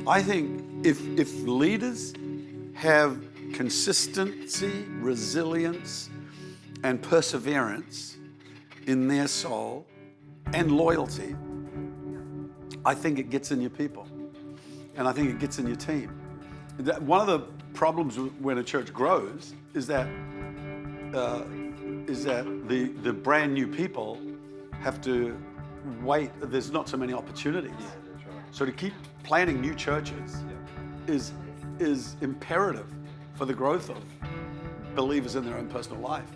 I think if leaders have consistency, resilience, and perseverance in their soul and loyalty, I think it gets in your people, and I think it gets in your team. One of the problems when a church grows is that the brand new people have to wait. There's not so many opportunities. So to keep planting new churches is imperative for the growth of believers in their own personal life.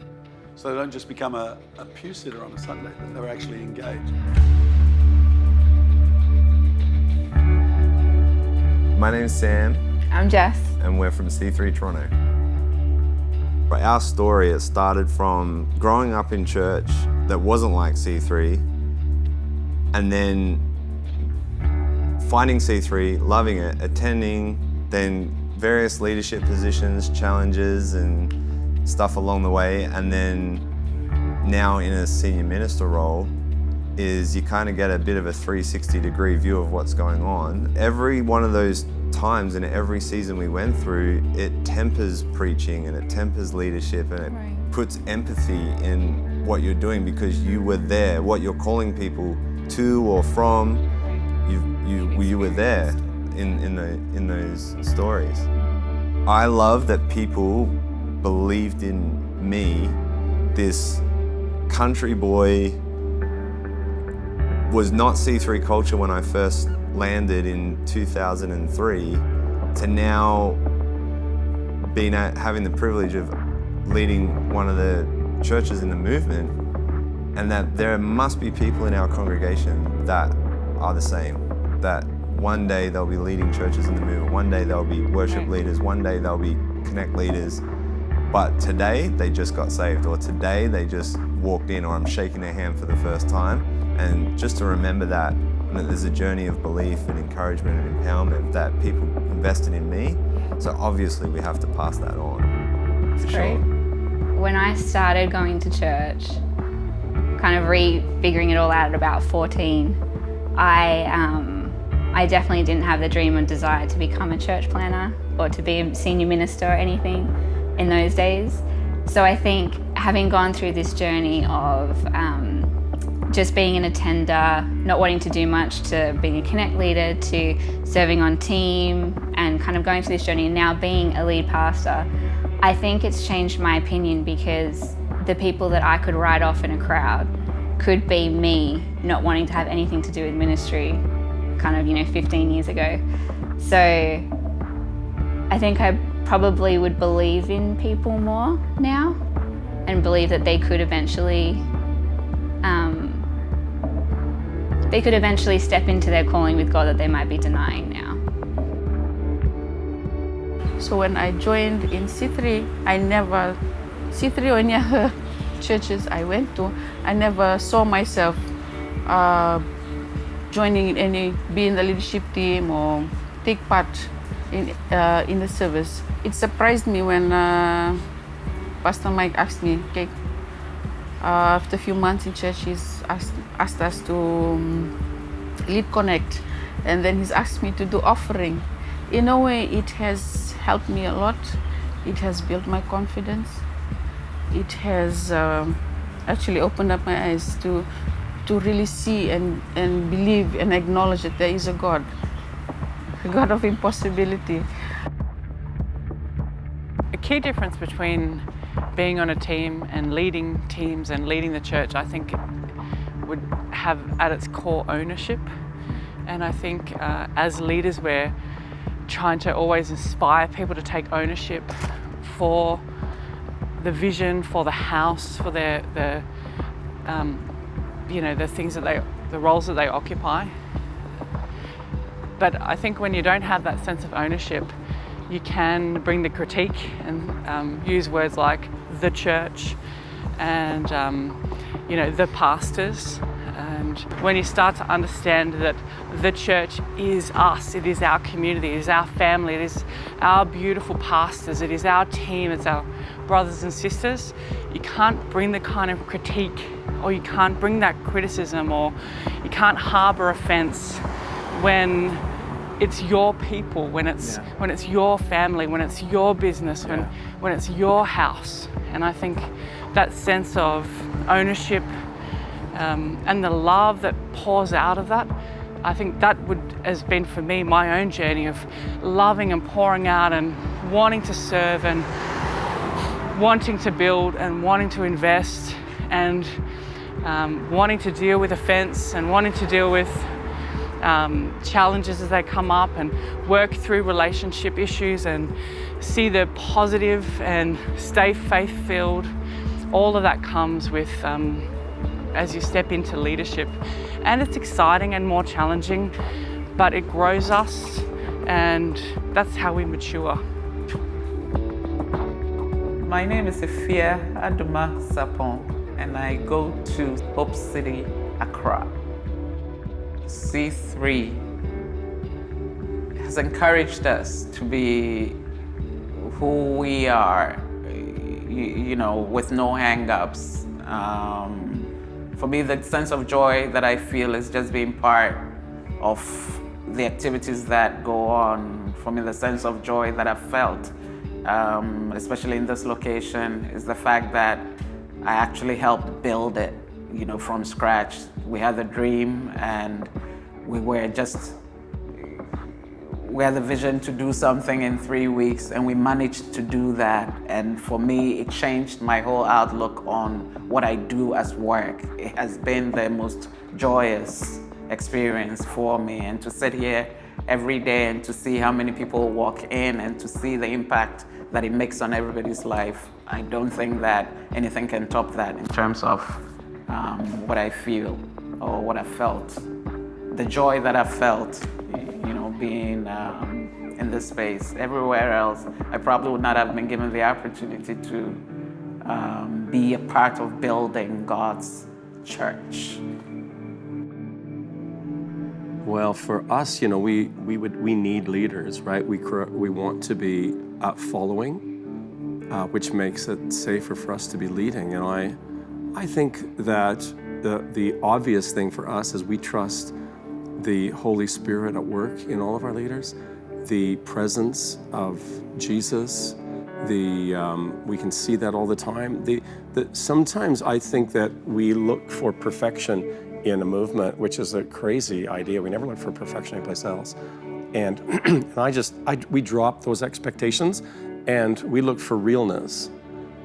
So they don't just become a pew sitter on a Sunday, but they're actually engaged. My name's Sam. I'm Jess. And we're from C3 Toronto. Our story, it started from growing up in church that wasn't like C3, and then finding C3, loving it, attending, then various leadership positions, challenges and stuff along the way, and then now in a senior minister role is you kind of get a bit of a 360-degree view of what's going on. Every one of those times and every season we went through, it tempers preaching and it tempers leadership and it puts empathy in what you're doing because you were there. What you're calling people to or from, you were there in those stories. I love that people believed in me, this country boy, was not C3 culture when I first landed in 2003, to now having the privilege of leading one of the churches in the movement, and that there must be people in our congregation that are the same, that one day they'll be leading churches in the movement, one day they'll be worship leaders, one day they'll be connect leaders, but today they just got saved, or today they just walked in, or I'm shaking their hand for the first time. And just to remember that there's a journey of belief and encouragement and empowerment that people invested in me. So obviously we have to pass that on, for sure. When I started going to church, kind of figuring it all out at about 14, I definitely didn't have the dream and desire to become a church planner or to be a senior minister or anything in those days. So I think having gone through this journey of just being an attender, not wanting to do much, to being a connect leader, to serving on team, and kind of going through this journey and now being a lead pastor, I think it's changed my opinion because the people that I could write off in a crowd could be me not wanting to have anything to do with ministry kind of, 15 years ago. So I think I probably would believe in people more now and believe that they could eventually step into their calling with God that they might be denying now. So when I joined in C3, C3 or any other churches I went to, I never saw myself joining be in the leadership team or take part in the service. It surprised me when Pastor Mike asked me, okay, after a few months in church, he's asked us to lead Connect, and then he's asked me to do offering. In a way, it has helped me a lot. It has built my confidence. It has actually opened up my eyes to really see and believe and acknowledge that there is a God of impossibility. A key difference between being on a team and leading teams and leading the church, I think, would have at its core ownership. And I think as leaders, we're trying to always inspire people to take ownership for the vision, for the house, for the things that the roles that they occupy. But I think when you don't have that sense of ownership, you can bring the critique and use words like the church and the pastors. And when you start to understand that the church is us, it is our community, it is our family, it is our beautiful pastors, it is our team, it's our brothers and sisters, you can't bring the kind of critique, or you can't bring that criticism, or you can't harbour offence when it's your people, when it's your family, when it's your business, when it's your house. And I think that sense of ownership and the love that pours out of that, I think that has been for me my own journey of loving and pouring out and wanting to serve and wanting to build and wanting to invest and wanting to deal with offense and wanting to deal with challenges as they come up and work through relationship issues and see the positive and stay faith-filled. All of that comes with as you step into leadership. And it's exciting and more challenging, but it grows us, and that's how we mature. My name is Adoma Sarpong, and I go to Hope City, Accra. C3 has encouraged us to be who we are, with no hang-ups. For me, the sense of joy that I feel is just being part of the activities that go on. For me, the sense of joy that I've felt, especially in this location, is the fact that I actually helped build it, from scratch. We had the dream and we had the vision to do something in 3 weeks, and we managed to do that. And for me, it changed my whole outlook on what I do as work. It has been the most joyous experience for me, and to sit here every day and to see how many people walk in and to see the impact that it makes on everybody's life, I don't think that anything can top that in terms of what I feel or what I felt. The joy that I felt, being in this space. Everywhere else, I probably would not have been given the opportunity to be a part of building God's church. Well, for us, we need leaders, right? We want to be following, which makes it safer for us to be leading. And I think that the obvious thing for us is we trust the Holy Spirit at work in all of our leaders, the presence of Jesus. We can see that all the time. Sometimes I think that we look for perfection in a movement, which is a crazy idea. We never look for perfection anyplace else. And we drop those expectations and we look for realness.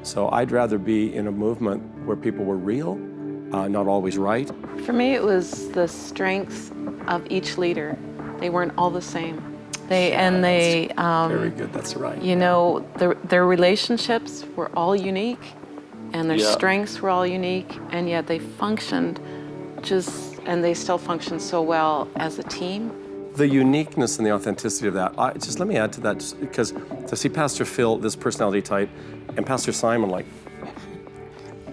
So I'd rather be in a movement where people were real, not always right. For me, it was the strength of each leader. They weren't all the same. Very good, that's right. Their relationships were all unique, and their strengths were all unique, and yet they functioned and they still function so well as a team. The uniqueness and the authenticity of that, let me add to that, because to see Pastor Phil, this personality type, and Pastor Simon,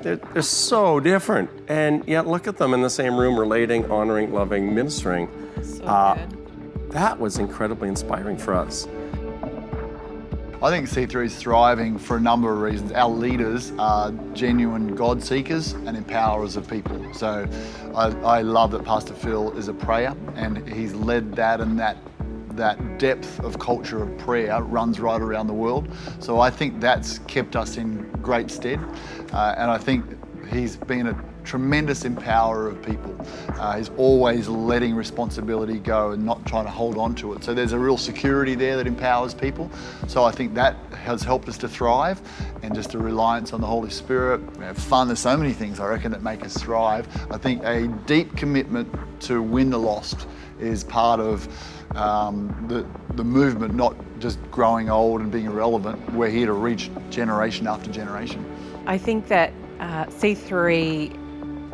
they're so different, and yet look at them in the same room, relating, honoring, loving, ministering. So good. That was incredibly inspiring for us. I think C3 is thriving for a number of reasons. Our leaders are genuine God seekers and empowerers of people. So I love that Pastor Phil is a prayer, and he's led that, and that depth of culture of prayer runs right around the world. So I think that's kept us in great stead. And I think he's been a tremendous empowerer of people. He's always letting responsibility go and not trying to hold on to it. So there's a real security there that empowers people. So I think that has helped us to thrive, and just a reliance on the Holy Spirit. Fun, there's so many things I reckon that make us thrive. I think a deep commitment to win the lost is part of the movement, not just growing old and being irrelevant. We're here to reach generation after generation. I think that C3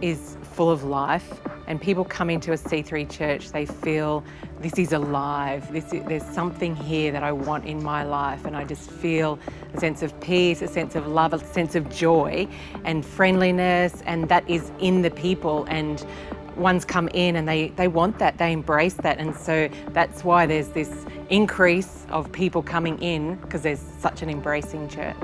is full of life, and people come into a C3 church, they feel this is alive, there's something here that I want in my life, and I just feel a sense of peace, a sense of love, a sense of joy and friendliness, and that is in the people. And ones come in and they want that, they embrace that, and so that's why there's this increase of people coming in, because there's such an embracing church.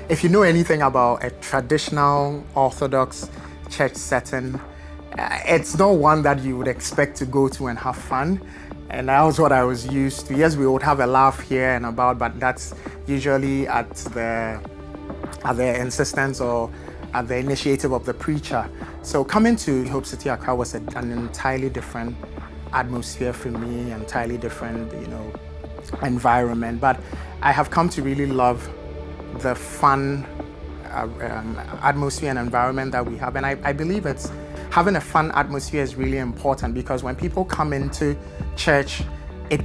If you know anything about a traditional Orthodox church setting, it's not one that you would expect to go to and have fun. And that was what I was used to. Yes, we would have a laugh here and about, but that's usually at the insistence or at the initiative of the preacher. So coming to Hope City Accra was an entirely different atmosphere for me, entirely different, environment. But I have come to really love the fun atmosphere and environment that we have. And I believe having a fun atmosphere is really important, because when people come into church, it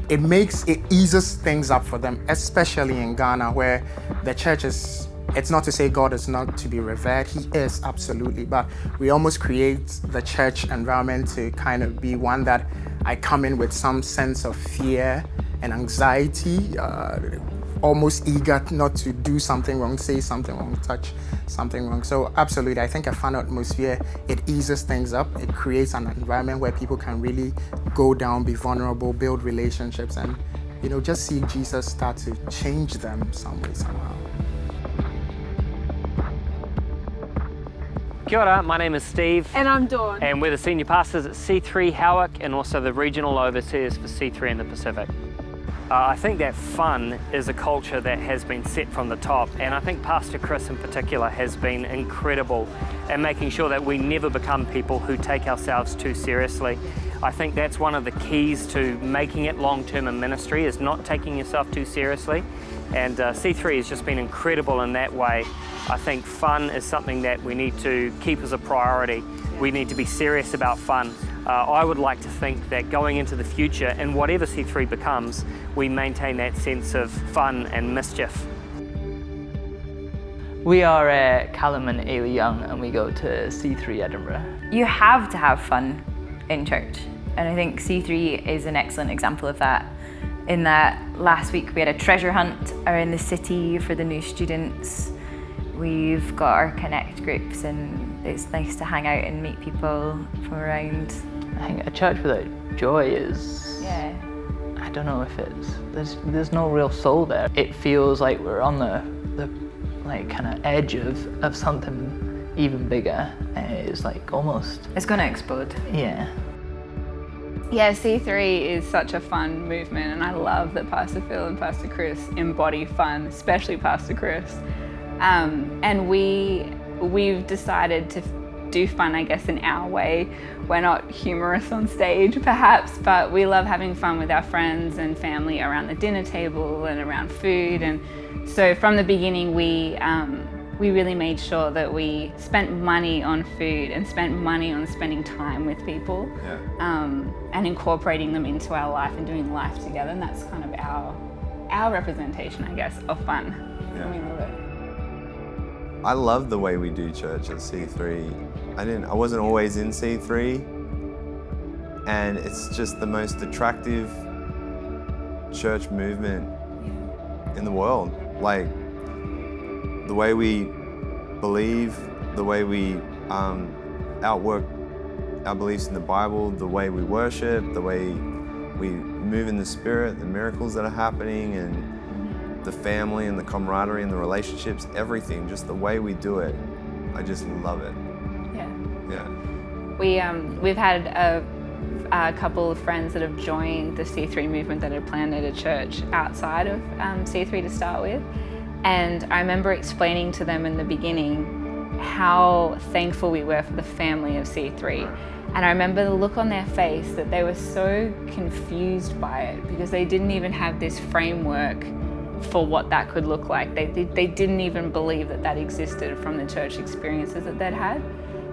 eases things up for them, especially in Ghana, where the church is, it's not to say God is not to be revered, He is, absolutely, but we almost create the church environment to kind of be one that I come in with some sense of fear and anxiety, almost eager not to do something wrong, say something wrong, touch something wrong. So absolutely, I think a fun atmosphere, it eases things up. It creates an environment where people can really go down, be vulnerable, build relationships, and just see Jesus start to change them some way, somehow. Kia ora, my name is Steve. And I'm Dawn. And we're the senior pastors at C3 Howick and also the regional overseers for C3 in the Pacific. I think that fun is a culture that has been set from the top, and I think Pastor Chris in particular has been incredible in making sure that we never become people who take ourselves too seriously. I think that's one of the keys to making it long-term in ministry, is not taking yourself too seriously. And C3 has just been incredible in that way. I think fun is something that we need to keep as a priority. We need to be serious about fun. I would like to think that going into the future, and whatever C3 becomes, we maintain that sense of fun and mischief. We are Callum and Ailey Young, and we go to C3 Edinburgh. You have to have fun in church, and I think C3 is an excellent example of that. In that last week we had a treasure hunt around the city for the new students. We've got our Connect groups, and it's nice to hang out and meet people from around. I think a church without joy is, yeah, I don't know if there's no real soul there. It feels like we're on the like kind of edge of something even bigger. It's like almost, it's gonna explode. Yeah. Yeah, C3 is such a fun movement, and I love that Pastor Phil and Pastor Chris embody fun, especially Pastor Chris. And we've decided to do fun, I guess, in our way. We're not humorous on stage, perhaps, but we love having fun with our friends and family around the dinner table and around food. And so from the beginning, we really made sure that we spent money on food and spent money on spending time with people, and incorporating them into our life and doing life together. And that's kind of our representation, I guess, of fun. Yeah. We love it. I love the way we do church at C3. I wasn't always in C3, and it's just the most attractive church movement in the world. Like, the way we believe, the way we outwork our beliefs in the Bible, the way we worship, the way we move in the Spirit, the miracles that are happening, and the family and the camaraderie and the relationships, everything, just the way we do it, I just love it. Yeah. We've had a couple of friends that have joined the C3 movement that had planted a church outside of C3 to start with. And I remember explaining to them in the beginning how thankful we were for the family of C3. And I remember the look on their face that they were so confused by it, because they didn't even have this framework for what that could look like. They didn't even believe that existed from the church experiences that they'd had.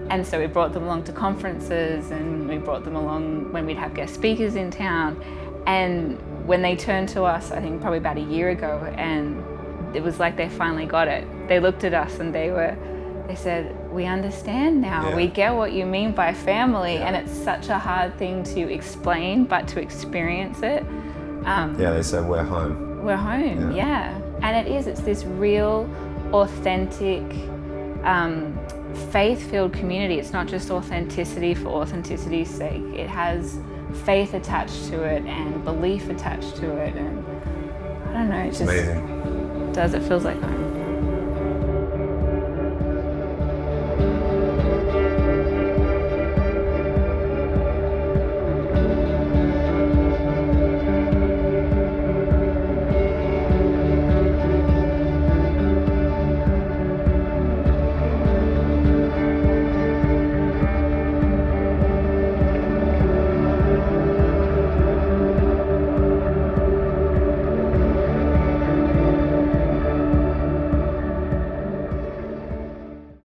And so we brought them along to conferences, and we brought them along when we'd have guest speakers in town. And when they turned to us, I think probably about a year ago, and it was like they finally got it. They looked at us and they said, we understand now. Yeah. We get what you mean by family. Yeah. And it's such a hard thing to explain, but to experience it. They said, we're home. We're home, yeah. And it is, it's this real, authentic, faith-filled community. It's not just authenticity for authenticity's sake. It has faith attached to it and belief attached to it. And I don't know, it just amazing. It feels like home.